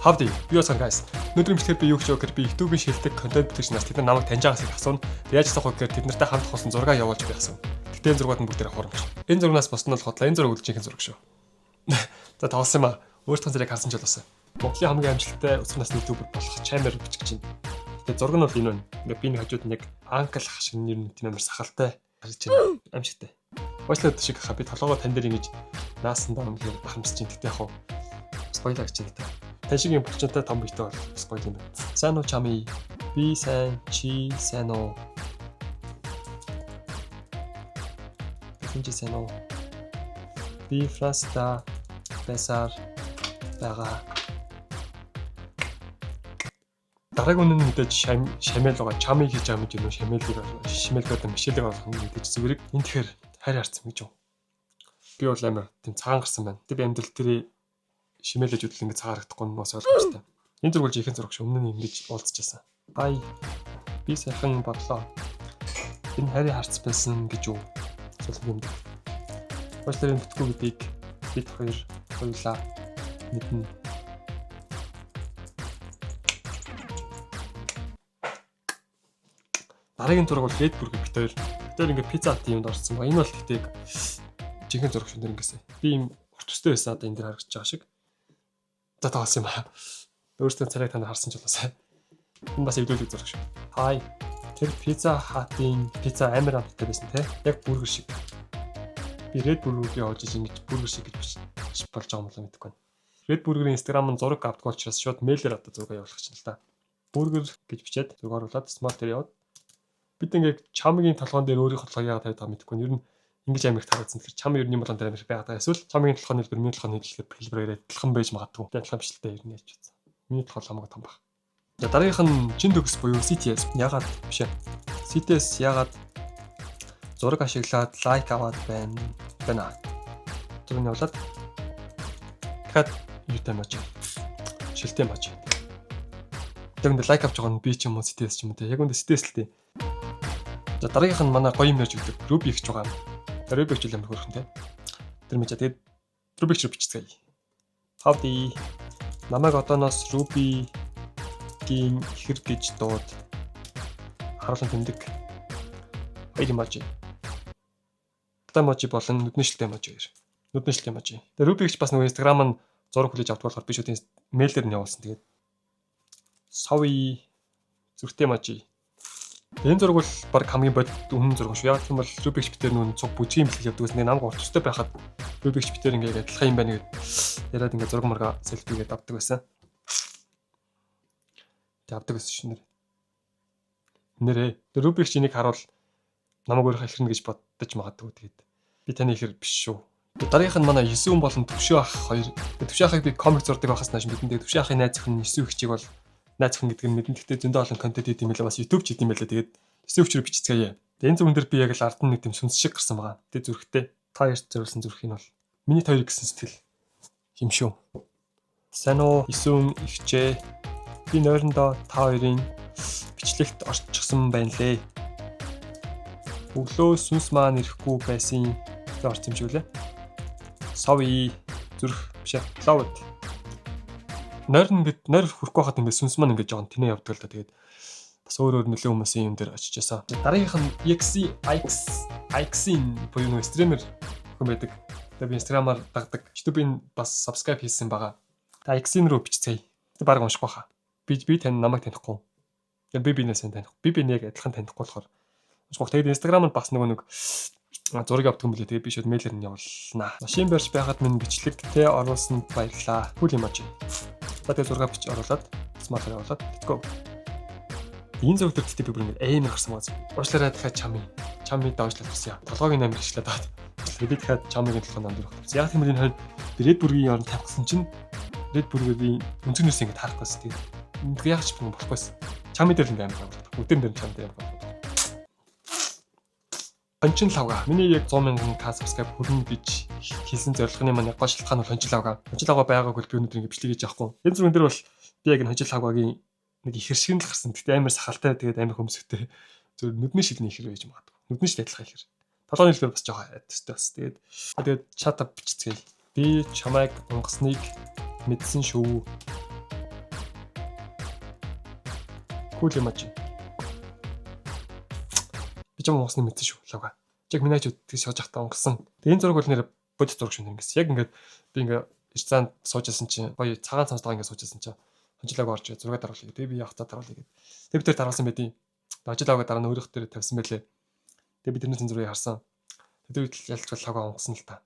Howdy, юу сан guys. Өнөөдөр имчилгээ би юу гэж өгөхөөр би YouTube-ийн шилдэг контент бүтээгчнээс тэд намайг таньж байгаас их асууна. Яаж асуух вэ гэхээр тэд нартай хамт хоосон зураг явуулж би асуув. Тэгтээ энэ зургууд нь бүгдээр хурамч. Энэ зургаас бос нь бол хотлоо. Энэ зураг үлжийнхэн зураг шүү. За тоглосон юм аа. Өөртөө зэрэг харсан ч болоосаа. Монголын хамгийн амжилттай өсвөр насны YouTuber болох чамер бичиж чинь. Тэгээ зураг нь бол энэ байна. Ингээ би нэг хажууд нэг анкл ах шиг нэр нь тийм амар сахалтай харж байна. Амжилттай. Уучлаад шиг хаа би толгоо тань дээр ингэж наасан даа гэхээр бахамсаж чинь тэгтээ яах вэ? Спойлер гэж байна. Тань шиг юм булчинтай том битээ бол спойл юм байна. Сайн уу чами? Би сайн, чи сайн уу? Чи сайн уу? Би Францда байсаар байгаа. Дараагийн үнэн мэдээж шамэл байгаа. Чами хийж байгаа юм шамэлийг шимэлгээд мишэлийг авах юм мэдээж зүгээрийг энэ тэгэхээр хайр харцсан гэж юу? Би бол амар тийм цагаан гарсан байна. Би амьдрал дээр шимэлэж үдэл ингэ цагаарагдахгүй нь бас ойлгомжтой. Энэ зургуулж ихэн зураг шүү. Өмнө нь ингэж уулзчихсан. Бай. Би сайхан бодлоо. Энэ хайрын харц байсан гэж юу? Асуулт юм даа. Уучлаарай битгүү гэдгийг бид хоёр хоёулаа мэднэ. Дараагийн зураг бол Red Burger бит хоёр. Бид хоёр ингээ пицца хат юмд орсон ба. Энэ бол гэхдээ жинхэнэ зураг шүү нэрнгээсээ. Би ийм уртстай байсан одоо энэ дээр харагдаж байгаа шиг. За таасан юм аа. Өөртөө царайг тань харсан ч болоосай. Энэ бас эвдүүлэг зураг шүү. Хай. Тэр пицца хатын пицца амар амттай байсан те. Яг бургер шиг. Би Red Burger-ийг явуулж ингэж бургер шиг гэж болж байгаа юм болоо мэдэхгүй байна. Red Burger-ийн Instagram-ын зураг авдаг учраас шууд мэйлээр авдаг зураг явуулах чинь л та. Бургер гэж бичээд зураг оруулаад small дээр яваад бид ингээд чамгийн толгоон дээр өөрийнхөө толгойг яагаад тавьдаг мэдэхгүй нь. Ер нь ингэж амирх тараадсан. Тэгэхээр чам ер нь юм болон дээр амирх байгаад байгаа. Эсвэл чамгийн толгойн хэлбэр миний толгойн хэлбэр хэлбэрээр адилхан байж магадгүй. Адилхан бичлэлтэй ер нь яж үзсэн. Миний толгой хамаагүй том баг. За дараагийнх нь чин төгс буюу CTS. Ягаад биш ээ. CTS ягаад зураг ашиглаад лайк аваад байна. Зураг нь явуулаад дахиад юутай маж. Шилтэй маж. Яг энэ лайк авч байгаа нь би ч юм уу CTS ч юм уу те. Яг энэ CTS л те. За дараагийнх нь манай гоё юм ярьж өгдөг. Ruby гэж байгаа юм. Ruby гэж амар хөрхөн те. Тэр мэж тэгээд Ruby гэж бичцгээе. Howdy. Намайг одооноос Ruby-гийн ихэр гэж дууд харуулсан тэмдэг. Хоёр эможи. Эможи болон нүдний шилтэй эможи хоёр. Нүдний шилтэй эможи. Тэгээд Ruby гэж бас нөгөө Instagram нь зураг хүлээж авдаг болохоор би шууд мэйлээр нь явуулсан. Тэгээд Sawi зүрхтэй эможи. Энэ зураг бол баг хамгийн бодит өмнө зураг шүү. Яг тийм бол Ruby гэж битээр нүн цуг бүжгийн бэлэг явдаг гэсэн намайг уртстай байхад Ruby гэж битээр ингээд адилхан юм байна гэд яриад ингээд зураг марга селфигээд авдаг байсан. Тэг авдаг байсан шүү нэрээ. Ruby гэж энийг харуул намайг өөрөө ихэрнэ гэж боддож магадгүй. Тэгээд би таны ихэр биш шүү. Дараагийнх нь манай 9 хүн болон Төвшөө ах хоёр. Төвшөө ахыг би комик зурдаг байхаас нааш мэдэн. Тэгээд Төвшөө ахын найз охин 9 хүчийг бол найз охин гэдэг нь мэдэн. Гэхдээ зөндөө олон контент хийх юм байлаа. Бас YouTube ч хийх юм байлаа. Тэгээд 9 хүчрөө бичицгээе. Тэгээд энэ зүгэн дээр би яг л ард нь нэг тийм сүнс шиг гарсан байгаа. Тэгээд зүрхтэй. Та ярьж зориулсан зүрх нь бол миний хоёр гэсэн сэтгэл юм шүү. Сайн уу 9 ихчээ. Би нойрондоо та хоёрын бичлэгт орчихсон байна лээ. Өглөө сүнс маань ирэхгүй байсан орсон юм шиг үлээ. Sawi зүрх биш лавд. Нойр хүрхгүй хахад ингээд сүнс маань ингээд жоохон тэнэ явдаг л да. Тэгээд бас өөр нөлөө хүмүүсийн юм дээр очиж ясаа. Дараагийнх нь X-ийн буюу нэг стример хүн байдаг. Тэгээд би Instagram-аар дагдаг. YouTube-ийн бас subscribe хийсэн байгаа. Та X-ийн рүү бичцгээе. Тэг баг уншихгүй хаа. Би тань намайг танихгүй. Тэгээд би бинээс таних. Би яг адилхан танихгүй болохоор уншихгүй. Тэгээд Instagram-д бас нэг зураг авдаг юм билээ. Тэгээд би шууд мэйлээр нь явуулнаа. Машин барьж байхад минь бичлэгтээ оруулсанд баярлаа. Хүл эможи. Тэгээд зураг бич оруулаад смартаар явуулаад let's go. Энэ зураг дээр би бүр ингэ амар гарсан байгаа. Уучлаарай дахиад чамыг даажлаад ирсэн. Толгойг амар хичлээд байгаа. Би дахиад чамгийн толгойн ам дөрөх тавьсан. Яг тийм энэ хоёр Red Burger-ийн орнд тавьсан чинь Red Burger-ийн өнцгнөөс ингэ тарах байсан. Тэгээд яг ч болохгүй байсан. Чамын дээр л ингэ амар гарсан. Өдөр дээр чамд амар гарсан. Хончин лавга. Миний яг 100,000 та subscribe хүрнэ гэж хэлсэн зорилгоны маань гол шалтгаан бол хончин лавга. Хончин лавга байгаагүй би өнөөдөр ингэ бичлэг хийж авахгүй. Энэ зүгэн дээр бол би яг энэ хончин лавгагийн нэг ихэр шиг л гарсан. Гэтэ амар сахалтай тэгээд амар хөмсгтэй. Зөв нүдний шилний ихэр байж магадгүй. Нүдний шил адилхан ихэр. Толгойн хэлбэр бас жоохон айдастай бас. Тэгээд чата бичцгээе. Би чамайг онгосныг мэдсэн шүү. Cool emoji. Би ч юм уусны мэдсэн шүү лого. Чиг минайчуд тийш сууж ахтаа онгосон. Тэгээ энэ зураг бол нэр бодит зураг шүү нэр ингэсэн. Яг ингээд би ингээд ирцаанд суужсэн чинь гоё цагаан цамцтай ингээд суужсэн чинь хонжлог орж зураг даруулъя. Тэгээ би явахтаа даруулъя гэдэг. Тэгээ бид тэр даруулсан байдیں۔ Ажлаагаа дараа нь өөрөх дээр тавьсан байлээ. Тэгээ би тэрнээс энэ зургийг харсан. Тэр үед ялж лого онгосон л та.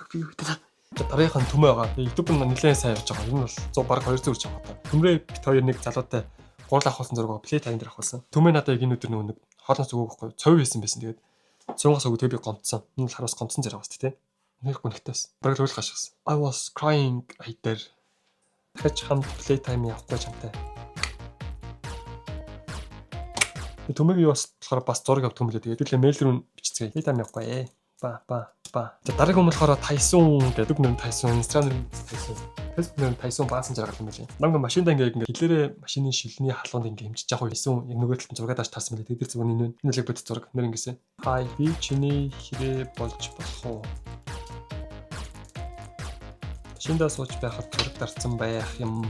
Би юу гэдэг. Дараагийн төмөө байгаа. YouTube нь нэлээд сайн явж байгаа. Энэ бол 100 баг 200 үрж байгаа та. Төмрөө бит хоёр нэг залуутай гурал авахсан зураг плей тайм дээр авахсан. Төмөө надад яг энэ өдөр нэг хоолноос өгөөхгүй цов хийсэн байсан. Тэгээд цунгаас өгөө тэгээ би гомцсон. Энэ л хараас гомцсон зэрэг баст тий. Нэг гүнхтэйс. Бараг л гашгасан. I was crying айдэр. Дахиж хамт плей тайм явахгүй чамтай. Төмөгийн бас болохоор бас зураг авт хүмүүлээ. Тэгээд үлээ мэйл рүү бичцгээе. Плей тайм явахгүй. Ба. Дараагийн өмнө болохоор Тайсун гэдэг нэр Тайсун, Instagram нэр Тайсун, Facebook нэр Тайсун баасан жаргал юм билээ. Намга машиндаа ингээ хэлээрээ машины шилний халуунд ингээ хэмжиж явах байсан. Яг нөгөө талд зураг дааж таарсан билээ. Тэр зургийн энэ л бодит зураг нэр ингэсэн. Хай би чиний хэрэг болж болох уу? Машиндаа сууж байхад зураг дарсан байх юм.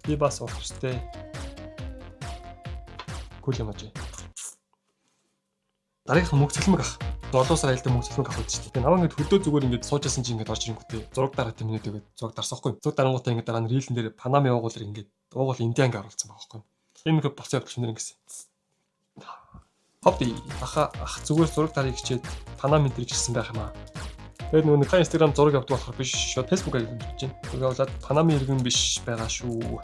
Би бас уурчтэй. Кул юм ажи. Дараагийн мөнгө цэлмэг ах. Долоосаар айлдан мөнгө цэлмэг авах гэж тийм. Намаа ингэ хөдөө зүгээр ингэ суужсэн чинь ингэ орж ирэнгүүтээ зураг дараа тэмнээд тэгээд зураг дарсахгүй. Зураг дарангуудаа ингэ дараа нь рилэн дээр Панами уугуулэр ингэ уугуул Индианг оруулсан байгаа байхгүй. Энэ нэг боцоо явуулсан нэр ингэсэн. Хобби ах зүгээр зураг дарыг хичээд Панами дээр гिचсэн байх юм аа. Тэгээд нөгөө та Instagram зураг авдаг болохоор биш шууд Facebook-аар хийж байна. Тэгээд болоод Панами иргэн биш байгаа шүү.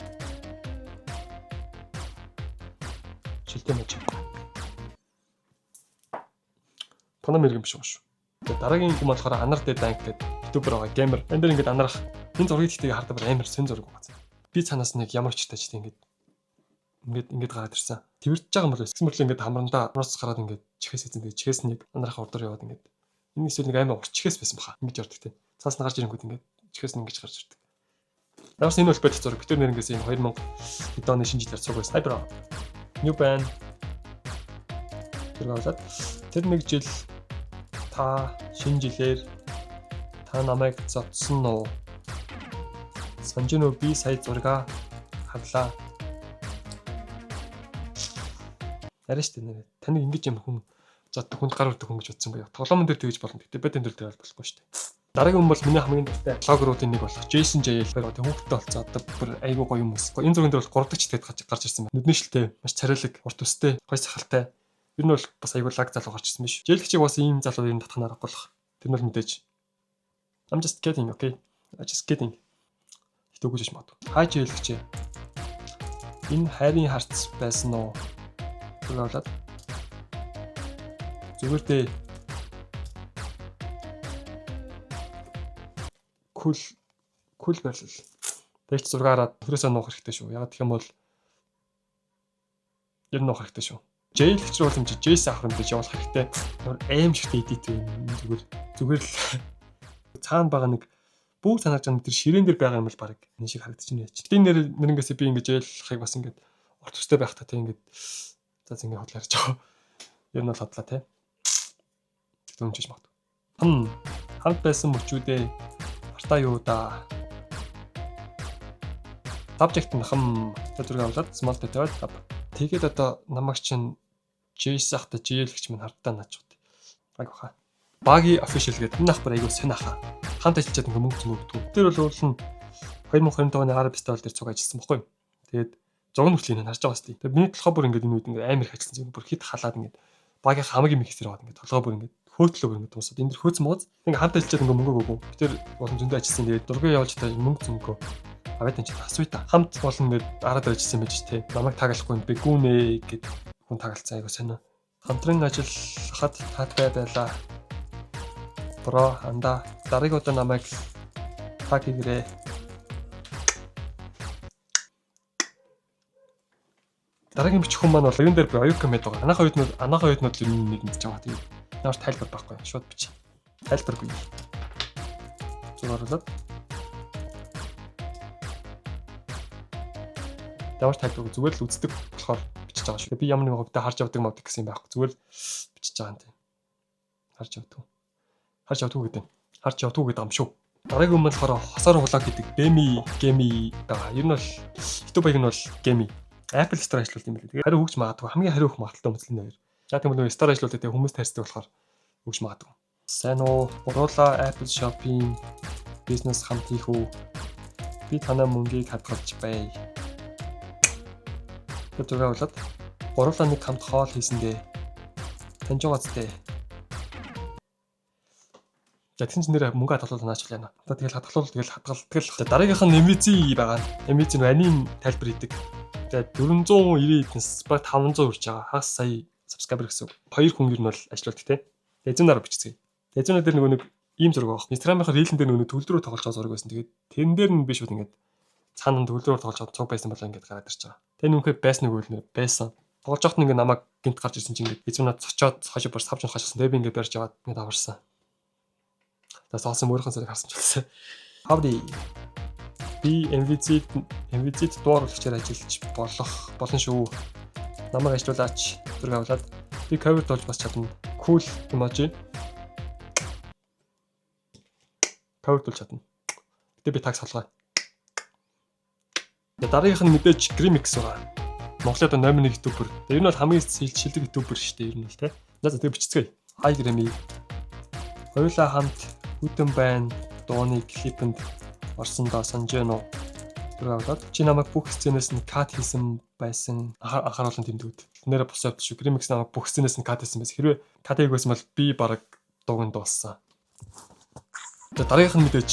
Шилтэй мэж. Панам иргэн биш байгаа шүү. Тэгээ дараагийн юм болохоор анар дэданг гэдэг ютубер байгаа геймер. Энд дэр ингээд анарах энэ зургийг тэгтээ хардаг бүр амар сэн зураг байгаа. Би цаанаас нэг ямар ч тач тийм ингээд гараад ирсэн. Твэрдэж байгаа юм бол эсвэл ингээд хамрандаа амраас гараад ингээд чихээс эзэн тэгээ чихээс нэг анарах урдуур яваад ингээд энэ эсвэл нэг амар урччихээс байсан баха. Ингэж ярддаг тийм. Цаас нь гарч ирэнгүүт ингээд чихээс нь ингэж гарч ирдэг. Ямарс энэ бол бодит зураг. Бид нэр ингээс энэ 2000 хэд оны шинэ жилээр цуг байсан. Ай бро. New band. Тэр нэг жил та шинэ жилээр та намайг зодсон уу? Санжин уу би сая зурга харлаа. Арай штэ нэр. Таны ингэж юм хүн зоддог хүнд гар өрдөг хүн гэж бодсон гоё. Тоглоомн дээр тэгж болно. Гэтэ бэдэн дээр тэгэл болохгүй штэ. Дараагийн хүн бол миний хамгийн дуртай блогеруудын нэг болох Jason JL хоёр тэг хүүхдтэй болцоо одоо бүр айгуу гоё юм уу. Энэ зургийн дээр бол 3 дахь читэд гарч ирсэн байна. Нүдний шилтэй, маш царайлаг, урт төстэй, гоё сахалтай. Ер нь бол бас айгуу лаг залуу гарч ирсэн биш. Жээлгчиг бас ийм залуу ер нь татханаар болох. Тэр нь мэдээж. I'm just kidding, okay? I'm just kidding. Их үгүйж магадгүй. Хай жээлгч. Энэ хайрын харц байсан уу? Тэгвэл зүгээр дээ. Кул байл. Тэгч зургаараа төрөөсөө нуух хэрэгтэй шүү. Яг гэх юм бол ер нь нуух хэрэгтэй шүү. Жээлгч рүү юм чи Джейс авах юм гэж явуулах хэрэгтэй. Аим шигтэй эдит вэ. Зүгээр л цаана байгаа нэг бүх санаж байгаа тэр ширээн дээр байгаа юм бол баг энэ шиг харагдчихна яач. Тийм нэрэнгээс би ингэж жээлхийг бас ингэж урт төстэй байх та тийм ингэж за ингэ хотлоо ярьж байгаа. Ер нь бол хотлоо те. Тэгтээ өмчиж магадгүй. Хамт байсан мөчүүдээ артаа юу да. Subject нь зураг аваад small detail tab. Тэгээд одоо намайг чинь JS ахта JL-гч минь хардтаа наачдаг. Айгу хаа. Баги official гэдэг энэ ах бүр айгу сонь ахаа. Хамт ажиллаад ингээ мөнгө зүгддэг. Тэр бол уулын 2025 оны Arab Festival дээр цуг ажилласан баггүй. Тэгээд зураг нүхлийн нь харж байгаа сте. Тэгээд миний толгой бүр ингээ энэ үед ингээ амар их ажилласан зүйл бүр хит халаад ингээ багийн хамгийн их хэсэр аваад ингээ толгой бүр ингээ хөөтлөө бүр ингээ дуусаад энэ дэр хөөцөн мууз. Ингээ хамт ажиллаад ингээ мөнгө өгөө. Би тэр болон зөндөө ажилласан. Тэгээд зургийг явуулж та мөнгө зөнгөө. Аваад энэ ч асууя та. Хамт болон ингээ араад ажилласан байж тээ. Намайг таглахгүй би гүнэ гэд хүн тагалцсан айгу сонио. Хамтран ажиллахад таатай байлаа. Бро анда дарыг одоо намайг таг хийгэрээ. Дараагийн бичих хүн маань бол юун дээр би оюу коммент байгаа. Анаахаа оюутнууд л нэг мэдж байгаа. Тэгээд ямар тайлбар байхгүй. Шууд бич. Тайлбаргүй. Зурааруулаад. Ямар тайлбаргүй зүгээр л үздэг болохоор бичиж байгаа шүү. Би ямар нэг хөвдө харж явдаг мод гэсэн юм байхгүй. Зүгээр л бичиж байгаа юм тийм. Харж явдаг. Харж явдаг гэдэг юм шүү. Дараагийн юм болохоор хосоор хулаа гэдэг Gemi байгаа. Ер нь бол YouTube баяг нь бол Gemi. Apple Store ажиллаулт юм байна. Тэгээд хариу өгч магадгүй. Хамгийн хариу өгөх магадaltaй үнэлэн нэр. Яг тийм бол Store ажиллаулт гэдэг хүмүүс тарьсдаг болохоор өгч магадгүй. Сайн уу? Уруула Apple Shop-ийн бизнес хамт хийх үү? Би танай мөнгийг хадгалж бай. Өдрөө болоод уруула нэг хамт хоол хийсэндээ таньж байгаа зү. За тэгсэн чинь нэр мөнгө хадгалуул наач байна. Одоо тэгэл хадгалуул тэгэл хадгал тэгэл дараагийнх нь MVC байгаа. MVC нь анийн тайлбар хийдэг. Тэгээд 490 эднэс баг 500 хүрч байгаа. Хагас сая subscriber гэсэн. Хоёр хүн ер нь бол ажилладаг те. Эзэн дараа бичцгээе. Эзэн дээр нэг ийм зураг авах. Instagram-ын реелэн дээр нэг төгөл рүү тоглож байгаа зураг байсан. Тэгээд тэрэн дээр нь биш үү ингээд цаана төгөл рүү тоглож байгаа цуг байсан болоо ингээд гараад ирж байгаа. Тэр нүнхээ байсан нэг үйл нэр байсан. Тоглож явахт ингээд намайг гинт гарч ирсэн чинь ингээд эзэн надад цочоод хожоо бар савж хашсан. Тэгээд би ингээд барьж аваад ингээд аварсан. Tas awesome өөрийнхөө зэрэг харсан ч гэсэн. Howdy. Би MVC-д дугаар болгочоор ажиллаж болно шүү. Намайг ажиллуулаач. Зүрх авлаад би cover болж бас чадна. Cool emoji. Cover болж чадна. Гэтэ би таг салгаа. Дараагийнх нь мэдээж Grimix байгаа. Монголын номер 1 ютубер. Тэр нь бол хамгийн шилдэг ютубер шүү дээ ер нь л тий. За тэгээ бичцгээе. Hi Grimmy. Хоёулаа хамт хүтэн байна. Дууны клипэнд орсондоо санаж байна уу? Тэгвэл чи намайг бүх сценээс нь кат хийсэн байсан анхааруулсан тэмдгүүд. Нэрэ бос явд шүү. Grimix намайг бүх сценээс нь кат хийсэн байсан. Хэрвээ кат хийгүйсэн бол би баг дууган дууссан. За дараагийнх нь мэдээж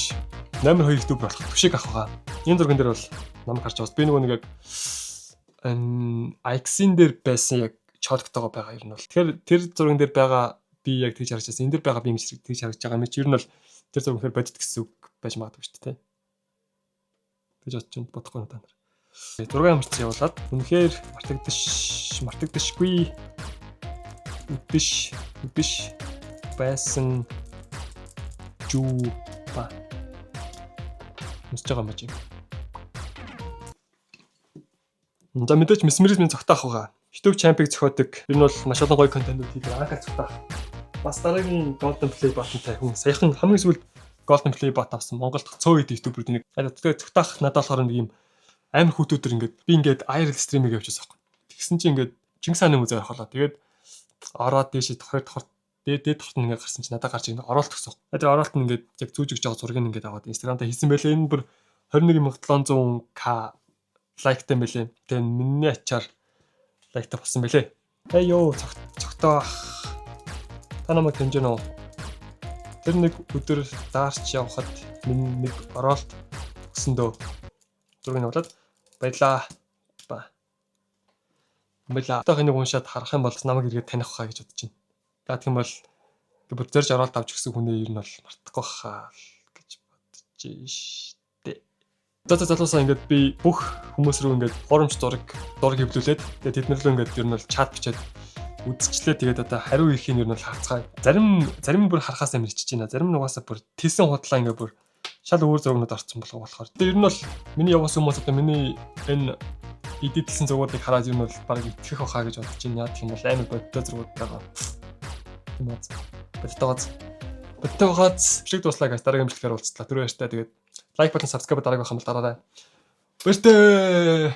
номер 2 ютубер болох Түшиг ах байгаа. Энэ зурган дээр бол намайг харж байгаас би нөгөө нэг яг Ix-ин дээр байсан яг чоолготойгоо байгаа юм бол. Тэгэхээр тэр зурган дээр байгаа би яг тэгж харж байсан. Энэ дээр байгаа би ингэж тэгж харж байгаа юм чи ер нь бол тэр зурган хэрэг бодит гэсэн үг байж магадгүй шүү дээ. Тэгж бодчих бодохгүй надад. 6 амарч явуулаад үнэхээр мартагдашгүй үдэш байсан жуу ба мөсж байгаа юм чинь. За мэдээч месмеризмын цогтаах байгаа. YouTube Champion зохиодог. Энэ бол маш олон гоё контентууд хийдэг. Анхаар цогтаах. Бас дараагийн Golden Play button-тай хүн саяхан хамгийн сүүлд Golden Play bot авсан Монголд цоо хэд YouTuber-үүд нэг. Тэгээд цогтаах надад болохоор нэг юм амар хүүтүүдэр ингээд би ингээд IRL стримийг явуулчихсан байхгүй. Тэгсэн чинь ингээд Чингис хааны музей орхолоо. Тэгээд ороод дээшээ дээд тохт ингээд гарсан чинь надад гарч ингээд оролт өгсөн. Тэгээд оролт нь ингээд яг зүүж өгч байгаа зургийг ингээд аваад Instagram-та хийсэн байлээ. Энэ бүр 21700k лайктай байлээ. Тэгээд миний ачаар лайктай болсон байлээ. Эй ёо цогтоо. Та намайг таньж гэнэ үү? Тэр нэг өдөр даарч явхад минь нэг оролт өгсөндөө зургийг аваад баялаа. Одоо энийг уншаад харах юм бол намайг эргээд таних хаа гэж бодож байна. Яг тийм бол бүр зорж оролт авч гисэн хүнээ ер нь бол мартахгүй хаа гэж бодож штэ. За залуусаа ингээд би бүх хүмүүс рүү ингээд форумч зураг хэвлүүлээд тэгээд тэд нар рүү ингээд ер нь бол чат бичээд үзчихлээ. Тэгээд одоо хариу ирэхийг ер нь бол харцгаая. Зарим бүр харахаас амар ичж байна. Зарим нь угаасаа бүр тийсэн худлаа ингээд бүр шал өөр зургнууд орсон болохоор. Тэгээд ер нь бол миний явуулсан хүмүүс одоо миний энэ эдитэлсэн зургуудыг хараад ер нь бол баг итгэх байхаа гэж бодож байна. Яг тийм бол амар бодтой зургууд байгаа. Тийм үү. Боттойгооц шиг дуслаа гэж дараагийн имжлэгээр уулзлаа. Түрүү ярьтаа тэгээд лайк бутан subscribe дараагийн хамт дараарай. Баяртай.